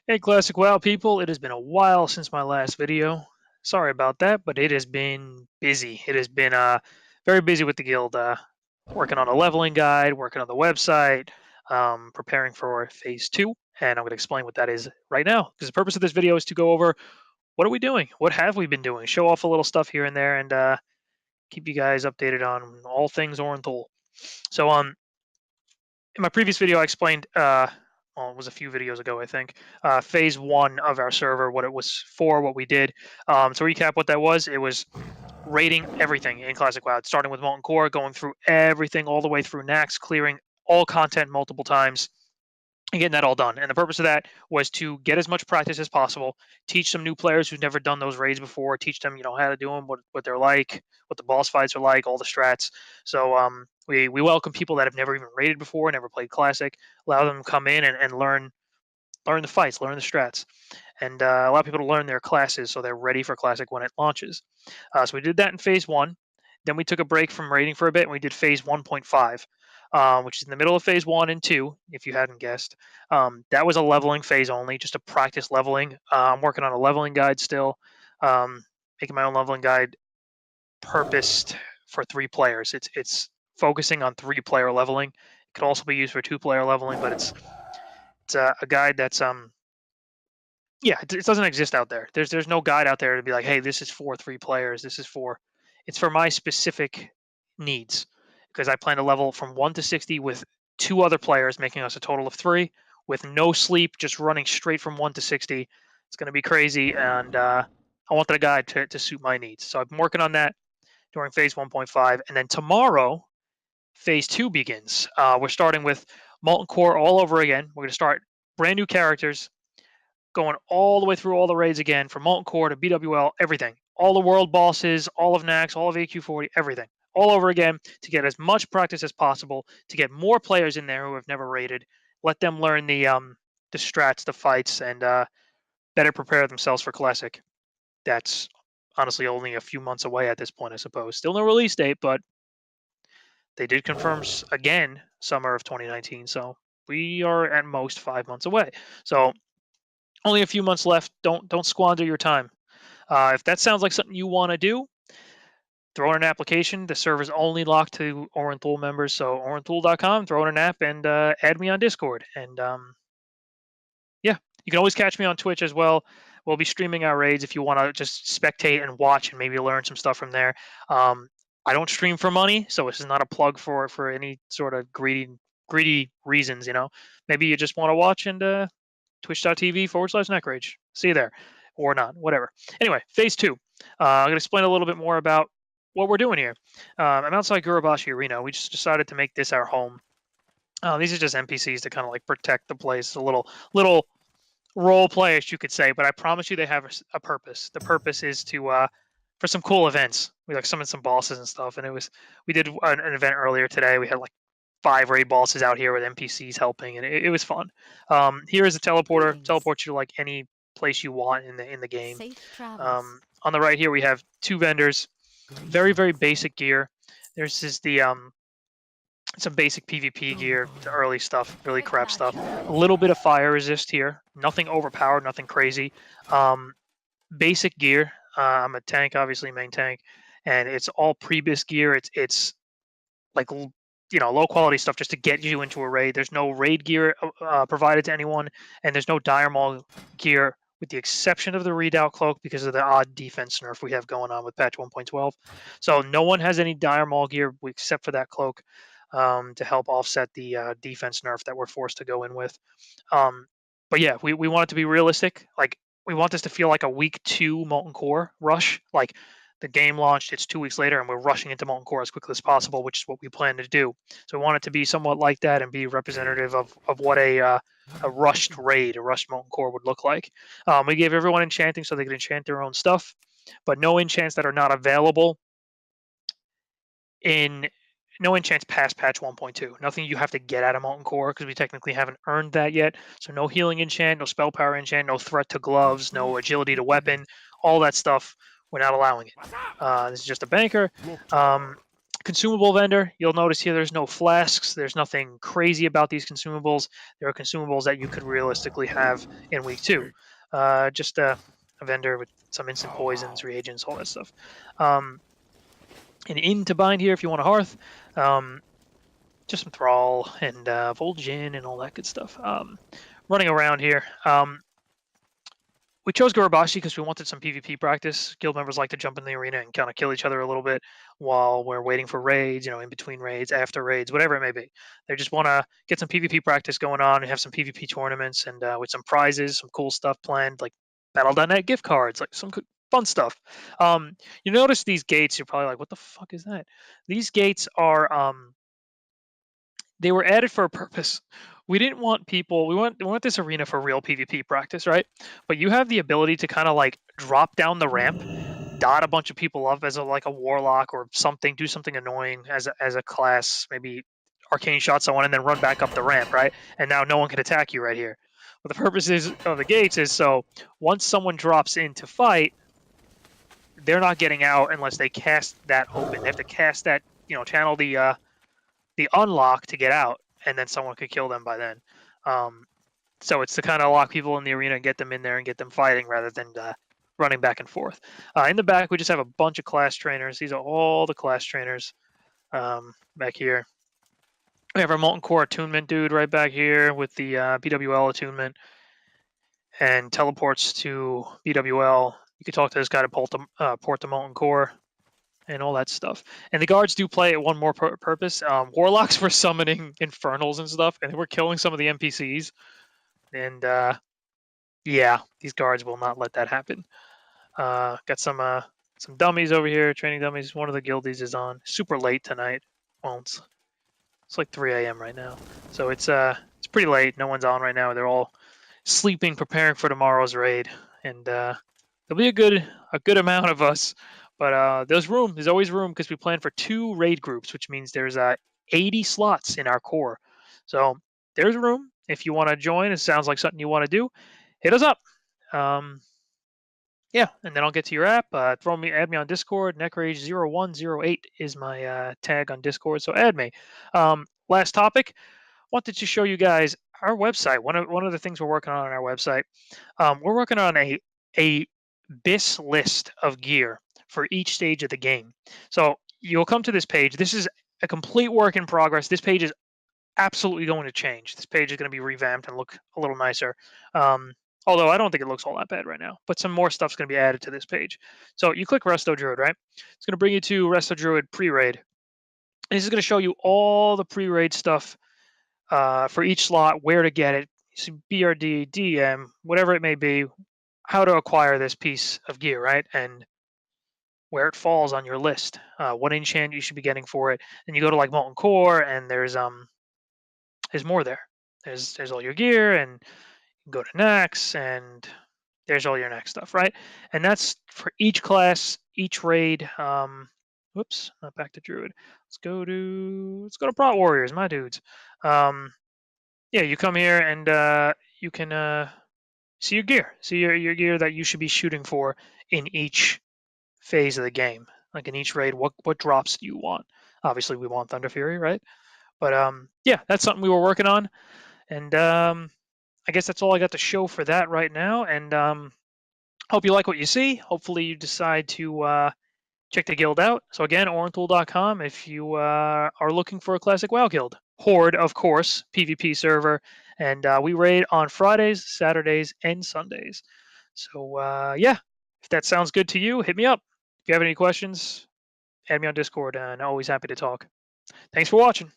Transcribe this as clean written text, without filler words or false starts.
Hey, Classic WoW people, it has been a while since my last video. Sorry about that, but it has been busy. It has been very busy with the guild, working on a leveling guide, working on the website, preparing for phase 2, and I'm going to explain what that is right now. Because the purpose of this video is to go over what are we doing? What have we been doing? Show off a little stuff here and there, and keep you guys updated on all things Oran'Thul. So, in my previous video, I explained, well, it was a few videos ago, I think, phase 1 of our server, what it was for, what we did. To recap what that was, it was rating everything in Classic WoW, starting with Molten Core, going through everything all the way through Nax, clearing all content multiple times, and getting that all done. And the purpose of that was to get as much practice as possible, teach some new players who've never done those raids before, teach them, how to do them, what they're like, what the boss fights are like, all the strats. So we welcome people that have never even raided before, never played Classic, allow them to come in and learn the fights, learn the strats, and allow people to learn their classes so they're ready for Classic when it launches. So we did that in phase 1. Then we took a break from raiding for a bit, and we did phase 1.5, which is in the middle of phase 1 and 2, if you hadn't guessed. That was a leveling phase only, just to practice leveling. I'm working on a leveling guide still, making my own leveling guide purposed for 3 players. It's focusing on 3-player leveling. It could also be used for 2-player leveling, but it's a guide that's yeah, it doesn't exist out there. There's no guide out there to be like, hey, this is for 3 players. It's for my specific needs, because I plan to level from 1 to 60 with 2 other players, making us a total of 3, with no sleep, just running straight from 1 to 60. It's going to be crazy, and I want that guide to suit my needs. So I've been working on that during phase 1.5, and then tomorrow phase 2 begins. We're starting with Molten Core all over again. We're going to start brand new characters, going all the way through all the raids again, from Molten Core to BWL, everything. All the world bosses, all of Nax, all of AQ40, everything. All over again to get as much practice as possible, to get more players in there who have never raided, let them learn the strats, the fights, and better prepare themselves for Classic. That's honestly only a few months away at this point, I suppose. Still no release date, but they did confirm again summer of 2019, so we are at most 5 months away. So only a few months left. Don't squander your time. If that sounds like something you want to do, throw in an application. The server's only locked to Oran'Thul members, so oranthul.com. Throw in an app and add me on Discord. And yeah, you can always catch me on Twitch as well. We'll be streaming our raids if you want to just spectate and watch and maybe learn some stuff from there. I don't stream for money, so this is not a plug for any sort of greedy reasons. Maybe you just want to watch, and twitch.tv/Nekrage. See you there. Or not, whatever. Anyway, phase 2. I'm going to explain a little bit more about what we're doing here. I'm outside Gurubashi Arena. We just decided to make this our home. These are just NPCs to kind of like protect the place. A little role play, as you could say, but I promise you they have a purpose. The purpose is to for some cool events. We like summoned some bosses and stuff, and we did an event earlier today. We had like 5 raid bosses out here with NPCs helping, and it was fun. Here is a teleporter. Teleports you to like any place you want in the game. On the right here we have 2 vendors. Very basic gear. There's just the some basic PvP gear, the early stuff, really crap stuff. A little bit of fire resist here. Nothing overpowered, nothing crazy. Basic gear. I'm a tank, obviously main tank, and it's all pre-bis gear. It's like low quality stuff just to get you into a raid. There's no raid gear provided to anyone, and there's no dire maul gear, with the exception of the redoubt cloak because of the odd defense nerf we have going on with patch 1.12. So no one has any dire maul gear except for that cloak, to help offset the defense nerf that we're forced to go in with. But yeah, we want it to be realistic. Like, we want this to feel like a week 2 Molten Core rush. Like, the game launched, it's 2 weeks later, and we're rushing into Molten Core as quickly as possible, which is what we plan to do. So we want it to be somewhat like that and be representative of what a rushed raid, a rushed Molten Core would look like. We gave everyone enchanting so they could enchant their own stuff, but no enchants that are not available no enchants past patch 1.2. Nothing you have to get out of Molten Core, because we technically haven't earned that yet. So no healing enchant, no spell power enchant, no threat to gloves, no agility to weapon, all that stuff. We're not allowing it. This is just a banker. consumable vendor. You'll notice here there's no flasks. There's nothing crazy about these consumables. There are consumables that you could realistically have in week 2. Just a vendor with some instant poisons, reagents, all that stuff. An inn to bind here if you want a hearth. Just some thrall and Vol'jin and all that good stuff. Running around here. We chose Gorobashi because we wanted some PvP practice. Guild members like to jump in the arena and kind of kill each other a little bit while we're waiting for raids, in between raids, after raids, whatever it may be. They just want to get some PvP practice going on and have some PvP tournaments and with some prizes, some cool stuff planned, like Battle.net gift cards, like some fun stuff. You notice these gates, you're probably like, what the fuck is that? These gates are they were added for a purpose. We didn't want people. We want this arena for real PvP practice, right? But you have the ability to kind of like drop down the ramp, dot a bunch of people up as like a warlock or something, do something annoying as a class, maybe arcane shot someone and then run back up the ramp, right? And now no one can attack you right here. But the purpose of the gates is so once someone drops in to fight, they're not getting out unless they cast that open. They have to cast that, channel the unlock to get out, and then someone could kill them by then. So it's to kind of lock people in the arena and get them in there and get them fighting rather than running back and forth. In the back, we just have a bunch of class trainers. These are all the class trainers back here. We have our Molten Core attunement dude right back here with the BWL attunement and teleports to BWL. You can talk to this guy to port the Molten Core and all that stuff. And the guards do play at one more purpose. Warlocks were summoning infernals and stuff, and they were killing some of the NPCs. And yeah, these guards will not let that happen. Got some dummies over here, training dummies. One of the guildies is on. Super late tonight. Well, it's like 3 a.m. right now, so it's pretty late. No one's on right now. They're all sleeping, preparing for tomorrow's raid, and there'll be a good amount of us. But there's room. There's always room because we plan for 2 raid groups, which means there's 80 slots in our core. So there's room. If you want to join, it sounds like something you want to do, hit us up. Yeah, and then I'll get to your app. Add me on Discord. Nekrage0108 is my tag on Discord, so add me. Last topic. Wanted to show you guys our website. One of the things we're working on our website. We're working on a BIS list of gear for each stage of the game. So you'll come to this page. This is a complete work in progress. This page is absolutely going to change. This page is going to be revamped and look a little nicer. Although I don't think it looks all that bad right now. But some more stuff's going to be added to this page. So you click Resto Druid, right? It's going to bring you to Resto Druid pre-raid. And this is going to show you all the pre-raid stuff for each slot, where to get it, BRD, DM, whatever it may be, how to acquire this piece of gear, right? And where it falls on your list, what enchant you should be getting for it. And you go to like Molten Core, and there's more there. There's all your gear, and you can go to Nax, and there's all your next stuff, right? And that's for each class, each raid. Whoops, not back to Druid. Let's go to Prot Warriors, my dudes. Yeah, you come here and you can see your gear, see your gear that you should be shooting for in each phase of the game. Like in each raid, what drops do you want? Obviously, we want Thunder Fury, right? But yeah, that's something we were working on, and I guess that's all I got to show for that right now. And hope you like what you see. Hopefully, you decide to check the guild out. So again, Oran'Thul.com if you are looking for a classic WoW guild. Horde, of course, PvP server, and we raid on Fridays, Saturdays, and Sundays. So yeah, if that sounds good to you, hit me up. If you have any questions, add me on Discord, and always happy to talk. Thanks for watching.